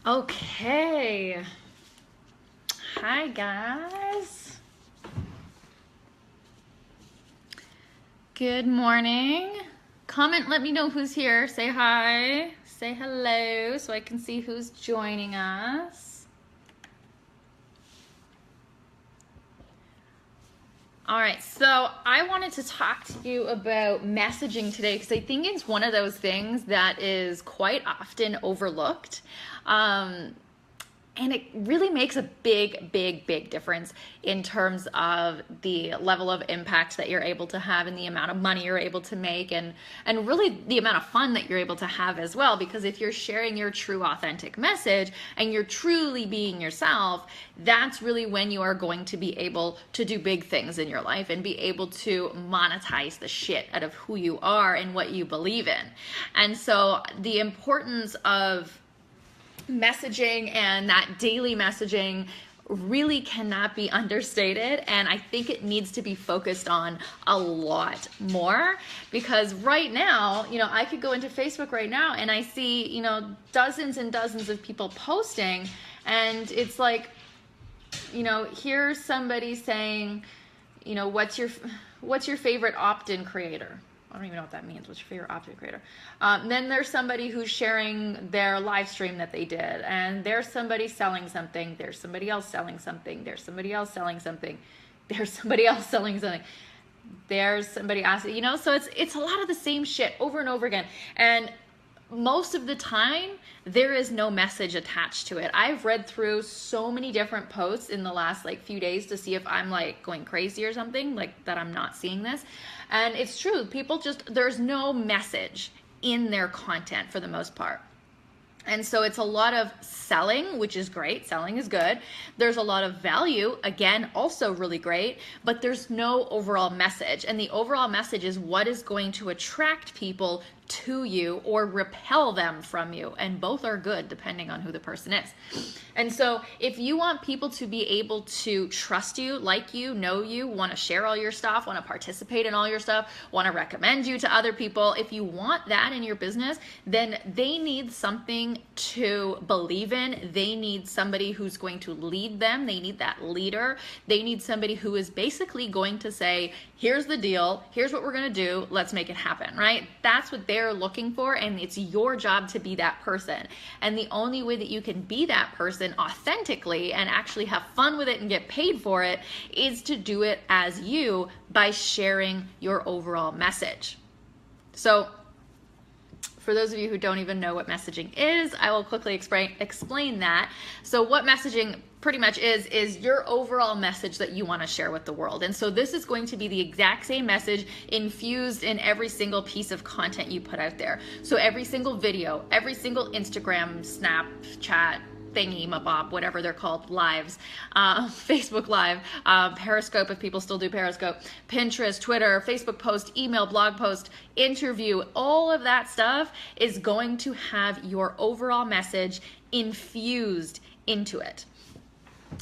Okay. Hi, guys. Good morning. Comment, let me know who's here. Say hi. Say hello so I can see who's joining us. All right, so I wanted to talk to you about messaging today because I think it's one of those things that is quite often overlooked. And it really makes a big, big, big difference in terms of the level of impact that you're able to have and the amount of money you're able to make and really the amount of fun that you're able to have as well. Because if you're sharing your true authentic message and you're truly being yourself, that's really when you are going to be able to do big things in your life and be able to monetize the shit out of who you are and what you believe in. And so the importance of messaging and that daily messaging really cannot be understated, and I think it needs to be focused on a lot more, because right now, I could go into Facebook right now and I see, dozens and dozens of people posting, and it's like, here's somebody saying, what's your favorite opt-in creator? I don't even know what that means. What's your favorite opt-in creator? Then there's somebody who's sharing their live stream that they did, and there's somebody selling something. There's somebody else selling something. There's somebody else selling something. There's somebody else selling something. There's somebody asking, so it's a lot of the same shit over and over again. And most of the time, there is no message attached to it. I've read through so many different posts in the last few days to see if I'm going crazy or something, that I'm not seeing this. And it's true, people there's no message in their content for the most part. And so it's a lot of selling, which is great. Selling is good. There's a lot of value, again, also really great, but there's no overall message. And the overall message is what is going to attract people to you or repel them from you. And both are good depending on who the person is. And so if you want people to be able to trust you, like you, know you, want to share all your stuff, want to participate in all your stuff, want to recommend you to other people, if you want that in your business, then they need something to believe in. They need somebody who's going to lead them. They need that leader. They need somebody who is basically going to say, here's the deal, here's what we're going to do, let's make it happen, right? That's what they're looking for, and it's your job to be that person. And the only way that you can be that person authentically and actually have fun with it and get paid for it is to do it as you by sharing your overall message. So for those of you who don't even know what messaging is, I will quickly explain that. So what messaging pretty much is your overall message that you want to share with the world. And so this is going to be the exact same message infused in every single piece of content you put out there. So every single video, every single Instagram, Snapchat, thingy, mabop, whatever they're called, lives, Facebook Live, Periscope, if people still do Periscope, Pinterest, Twitter, Facebook post, email, blog post, interview, all of that stuff is going to have your overall message infused into it.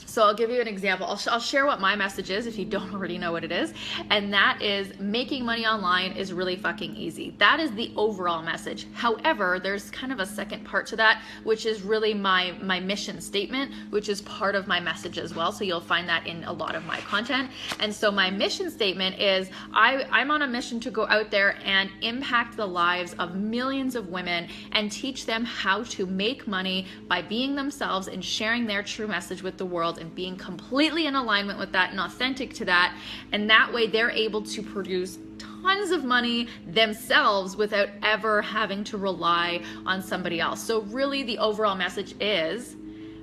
So I'll give you an example. I'll share what my message is if you don't already know what it is. And that is making money online is really fucking easy. That is the overall message. However, there's kind of a second part to that, which is really my mission statement, which is part of my message as well. So you'll find that in a lot of my content. And so my mission statement is I'm on a mission to go out there and impact the lives of millions of women and teach them how to make money by being themselves and sharing their true message with the world and being completely in alignment with that and authentic to that. And that way they're able to produce tons of money themselves without ever having to rely on somebody else. So really the overall message is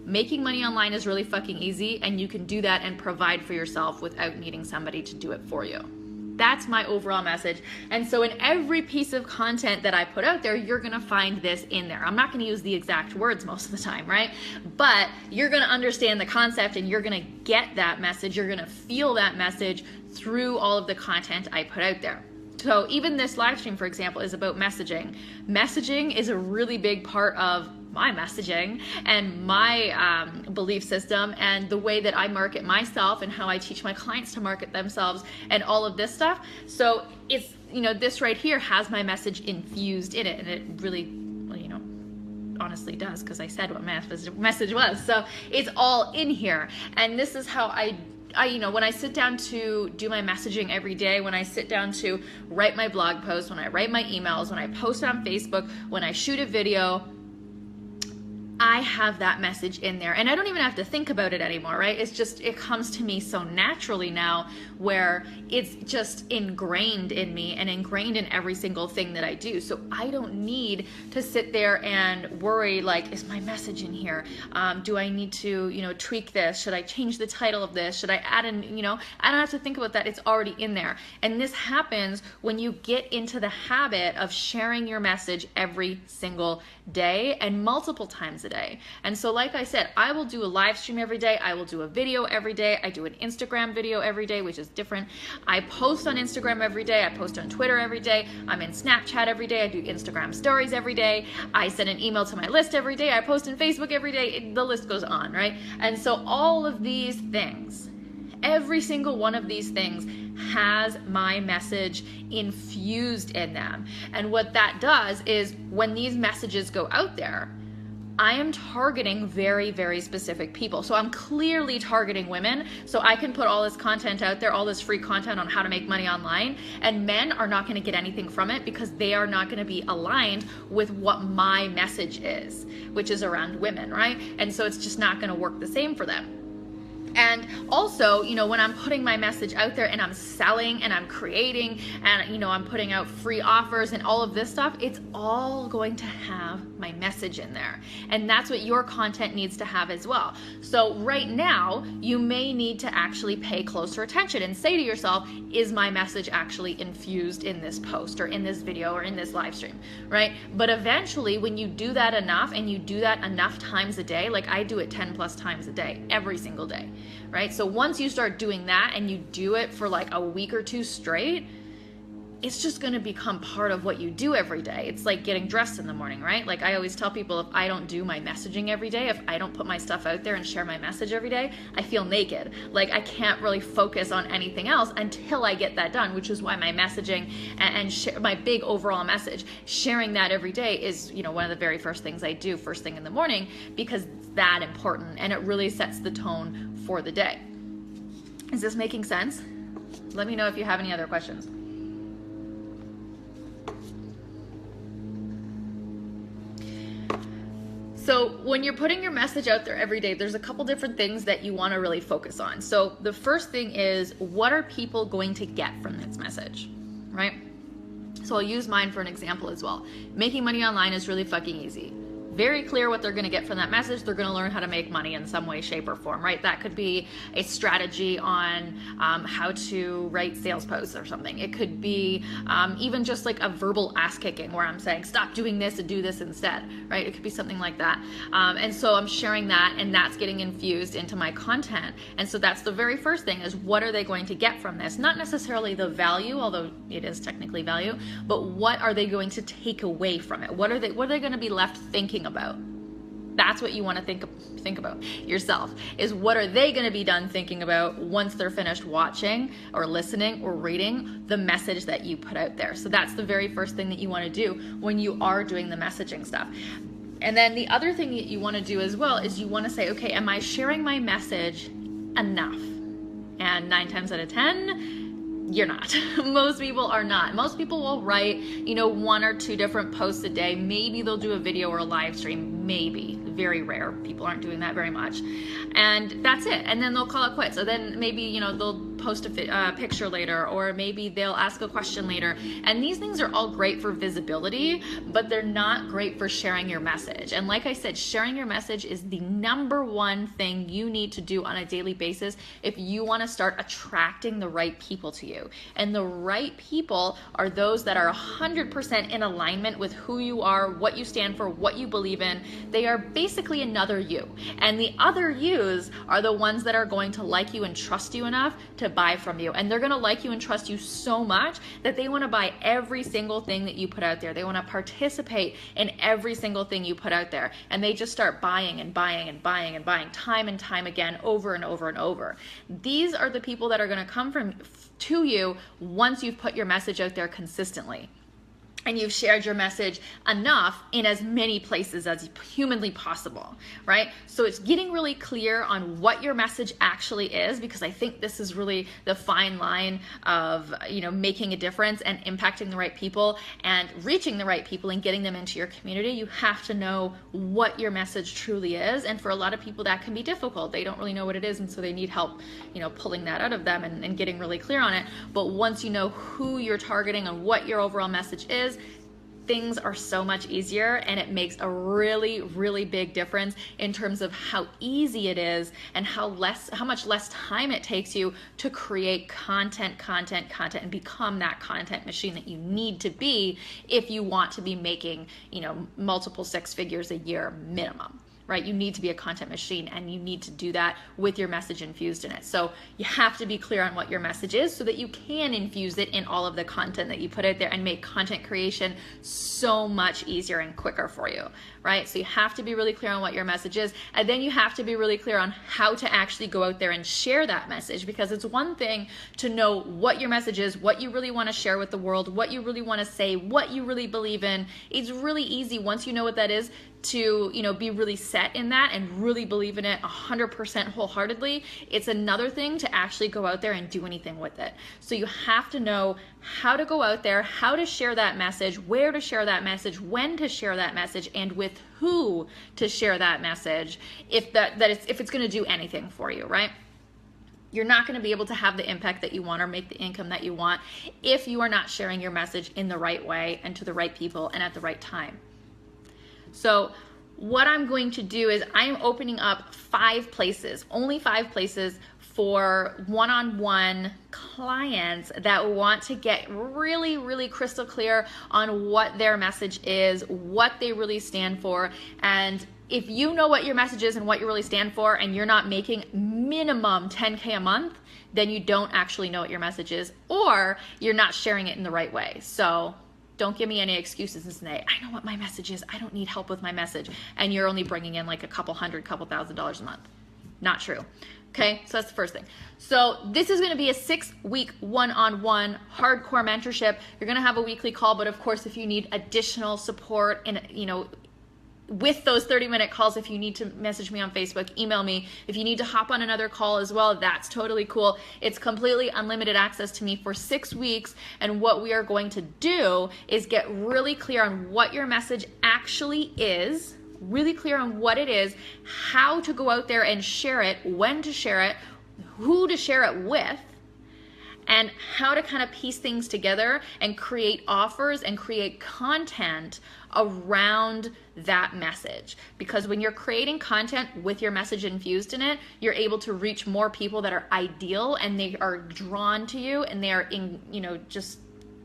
making money online is really fucking easy, and you can do that and provide for yourself without needing somebody to do it for you. That's my overall message. And so in every piece of content that I put out there, you're gonna find this in there. I'm not gonna use the exact words most of the time, right? But you're gonna understand the concept and you're gonna get that message. You're gonna feel that message through all of the content I put out there. So even this live stream, for example, is about messaging. Messaging is a really big part of my messaging and my belief system and the way that I market myself and how I teach my clients to market themselves and all of this stuff. So it's, this right here has my message infused in it, and it really, honestly honestly does, because I said what my message was. So it's all in here. And this is how I when I sit down to do my messaging every day, when I sit down to write my blog posts, when I write my emails, when I post on Facebook, when I shoot a video, I have that message in there, and I don't even have to think about it anymore, right? It's just, it comes to me so naturally now, where it's just ingrained in me and ingrained in every single thing that I do. So I don't need to sit there and worry, like, is my message in here? Do I need to, tweak this? Should I change the title of this? Should I add in, I don't have to think about that. It's already in there. And this happens when you get into the habit of sharing your message every single day and multiple times a day. And so, like I said, I will do a live stream every day. I will do a video every day. I do an Instagram video every day, which is different. I post on Instagram every day. I post on Twitter every day. I'm in Snapchat every day. I do Instagram stories every day. I send an email to my list every day. I post on Facebook every day. The list goes on, right? And so all of these things, every single one of these things has my message infused in them. And what that does is, when these messages go out there, I am targeting very, very specific people. So I'm clearly targeting women. So I can put all this content out there, all this free content on how to make money online, and men are not going to get anything from it, because they are not going to be aligned with what my message is, which is around women, right? And so it's just not going to work the same for them. And also, when I'm putting my message out there and I'm selling and I'm creating and, I'm putting out free offers and all of this stuff, it's all going to have my message in there. And that's what your content needs to have as well. So right now, you may need to actually pay closer attention and say to yourself, is my message actually infused in this post or in this video or in this live stream, right? But eventually, when you do that enough, and you do that enough times a day, like I do it 10 plus times a day, every single day, right? So once you start doing that and you do it for like a week or two straight, it's just going to become part of what you do every day. It's like getting dressed in the morning, right? Like I always tell people, if I don't do my messaging every day, if I don't put my stuff out there and share my message every day, I feel naked. Like I can't really focus on anything else until I get that done, which is why my messaging and my big overall message, sharing that every day is, one of the very first things I do first thing in the morning, because it's that important and it really sets the tone for the day. Is this making sense? Let me know if you have any other questions. So when you're putting your message out there every day, there's a couple different things that you want to really focus on. So the first thing is, what are people going to get from this message, right? So I'll use mine for an example as well. Making money online is really fucking easy. Very clear what they're going to get from that message. They're going to learn how to make money in some way, shape, or form, right? That could be a strategy on how to write sales posts or something. It could be even just like a verbal ass kicking, where I'm saying, stop doing this and do this instead, right? It could be something like that. And so I'm sharing that, and that's getting infused into my content. And so that's the very first thing, is what are they going to get from this? Not necessarily the value, although it is technically value, but what are they going to take away from it? What are they going to be left thinking about? That's what you want to think about yourself, is what are they going to be done thinking about once they're finished watching or listening or reading the message that you put out there. So that's the very first thing that you want to do when you are doing the messaging stuff. And then the other thing that you want to do as well is you want to say, okay, am I sharing my message enough? And 9 times out of 10, you're not. Most people are not. Most people will write, 1 or 2 different posts a day. Maybe they'll do a video or a live stream. Maybe. Very rare. People aren't doing that very much. And that's it. And then they'll call it quits. So then maybe, they'll post a picture later, or maybe they'll ask a question later. And these things are all great for visibility, but they're not great for sharing your message. And like I said, sharing your message is the number one thing you need to do on a daily basis if you want to start attracting the right people to you. And the right people are those that are 100% in alignment with who you are, what you stand for, what you believe in. They are basically another you. And the other yous are the ones that are going to like you and trust you enough to buy from you. And they're going to like you and trust you so much that they want to buy every single thing that you put out there. They want to participate in every single thing you put out there. And they just start buying and buying and buying and buying time and time again, over and over and over. These are the people that are going to come to you once you've put your message out there consistently. and you've shared your message enough in as many places as humanly possible, right? So it's getting really clear on what your message actually is, because I think this is really the fine line of, making a difference and impacting the right people and reaching the right people and getting them into your community. You have to know what your message truly is. And for a lot of people, that can be difficult. They don't really know what it is. And so they need help, pulling that out of them and getting really clear on it. But once you know who you're targeting and what your overall message is, things are so much easier, and it makes a really, really big difference in terms of how easy it is and how much less time it takes you to create content, and become that content machine that you need to be if you want to be making, multiple six figures a year minimum. Right? You need to be a content machine, and you need to do that with your message infused in it. So you have to be clear on what your message is so that you can infuse it in all of the content that you put out there and make content creation so much easier and quicker for you, right? So you have to be really clear on what your message is, and then you have to be really clear on how to actually go out there and share that message, because it's one thing to know what your message is, what you really want to share with the world, what you really want to say, what you really believe in. It's really easy once you know what that is to be really set in that and really believe in it 100% wholeheartedly. It's another thing to actually go out there and do anything with it. So you have to know how to go out there, how to share that message, where to share that message, when to share that message, and with who to share that message, if it's going to do anything for you, right? You're not going to be able to have the impact that you want or make the income that you want if you are not sharing your message in the right way and to the right people and at the right time. So what I'm going to do is I'm opening up 5 places, only 5 places for one-on-one clients that want to get really, really crystal clear on what their message is, what they really stand for. And if you know what your message is and what you really stand for, and you're not making minimum 10K a month, then you don't actually know what your message is, or you're not sharing it in the right way. So don't give me any excuses and say, I know what my message is, I don't need help with my message, and you're only bringing in like a couple $1,000 a month. Not true. Okay, so that's the first thing. So this is going to be a 6-week one-on-one hardcore mentorship. You're going to have a weekly call, but of course, if you need additional support and with those 30-minute calls, if you need to message me on Facebook, email me. If you need to hop on another call as well, that's totally cool. It's completely unlimited access to me for 6 weeks. And what we are going to do is get really clear on what your message actually is, really clear on what it is, how to go out there and share it, when to share it, who to share it with, and how to kind of piece things together and create offers and create content around that message. Because when you're creating content with your message infused in it, you're able to reach more people that are ideal, and they are drawn to you, and they are in,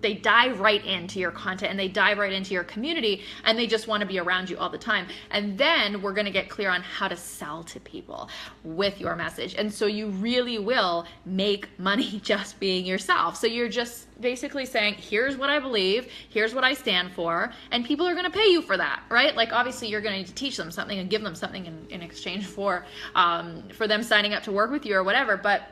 they dive right into your content, and they dive right into your community, and they just want to be around you all the time. And then we're going to get clear on how to sell to people with your message. And so you really will make money just being yourself. So you're just basically saying, here's what I believe, here's what I stand for, and people are going to pay you for that, right? Like obviously you're going to need to teach them something and give them something in exchange for them signing up to work with you or whatever. But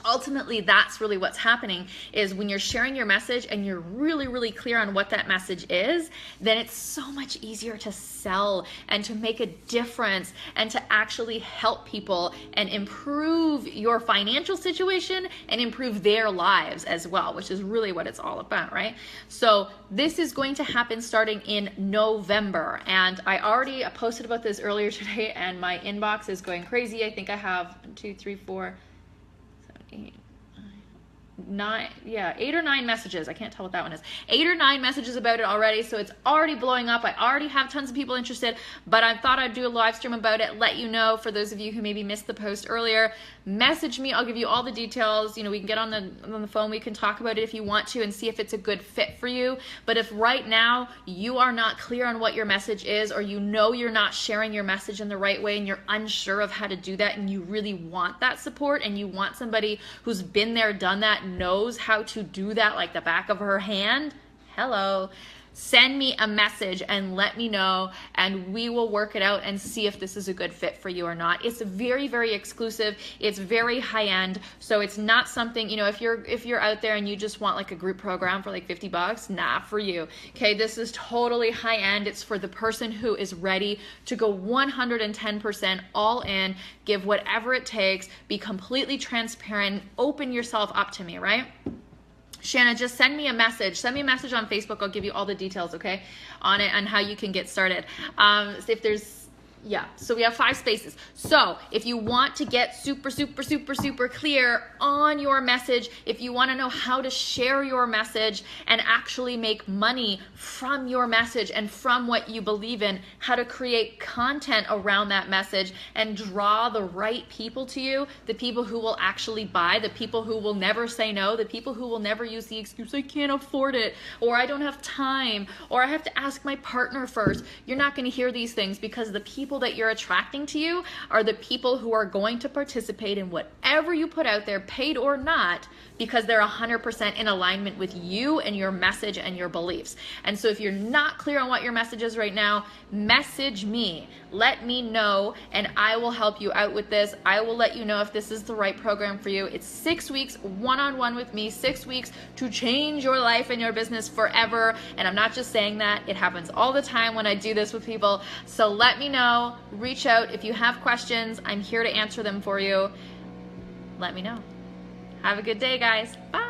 ultimately, that's really what's happening, is when you're sharing your message and you're really, really clear on what that message is, then it's so much easier to sell and to make a difference and to actually help people and improve your financial situation and improve their lives as well, which is really what it's all about, right? So this is going to happen starting in November. And I already posted about this earlier today, and my inbox is going crazy. I think I have 8 or 9 messages. I can't tell what that one is. 8 or 9 messages about it already, so it's already blowing up. I already have tons of people interested, but I thought I'd do a live stream about it, let you know. For those of you who maybe missed the post earlier, message me. I'll give you all the details. We can get on the phone. We can talk about it if you want to and see if it's a good fit for you. But if right now you are not clear on what your message is, or you're not sharing your message in the right way, and you're unsure of how to do that, and you really want that support, and you want somebody who's been there, done that, knows how to do that like the back of her hand, hello, send me a message and let me know, and we will work it out and see if this is a good fit for you or not. It's very, very exclusive. It's very high end. So it's not something, you know, if you're out there and you just want like a group program for like $50, not for you. Okay, this is totally high end. It's for the person who is ready to go 110% all in, give whatever it takes, be completely transparent, open yourself up to me, right? Shanna, just send me a message. Send me a message on Facebook. I'll give you all the details, okay, on it and how you can get started. If there's, yeah, so we have 5 spaces. So if you want to get super, super, super, super clear on your message, if you want to know how to share your message and actually make money from your message and from what you believe in, how to create content around that message and draw the right people to you, the people who will actually buy, the people who will never say no, the people who will never use the excuse, I can't afford it, or I don't have time, or I have to ask my partner first. You're not going to hear these things, because the people that you're attracting to you are the people who are going to participate in whatever you put out there, paid or not, because they're 100% in alignment with you and your message and your beliefs. And so if you're not clear on what your message is right now, message me. Let me know, and I will help you out with this. I will let you know if this is the right program for you. It's 6 weeks one-on-one with me, 6 weeks to change your life and your business forever. And I'm not just saying that. It happens all the time when I do this with people. So let me know. Reach out if you have questions. I'm here to answer them for you. Let me know. Have a good day, guys. Bye.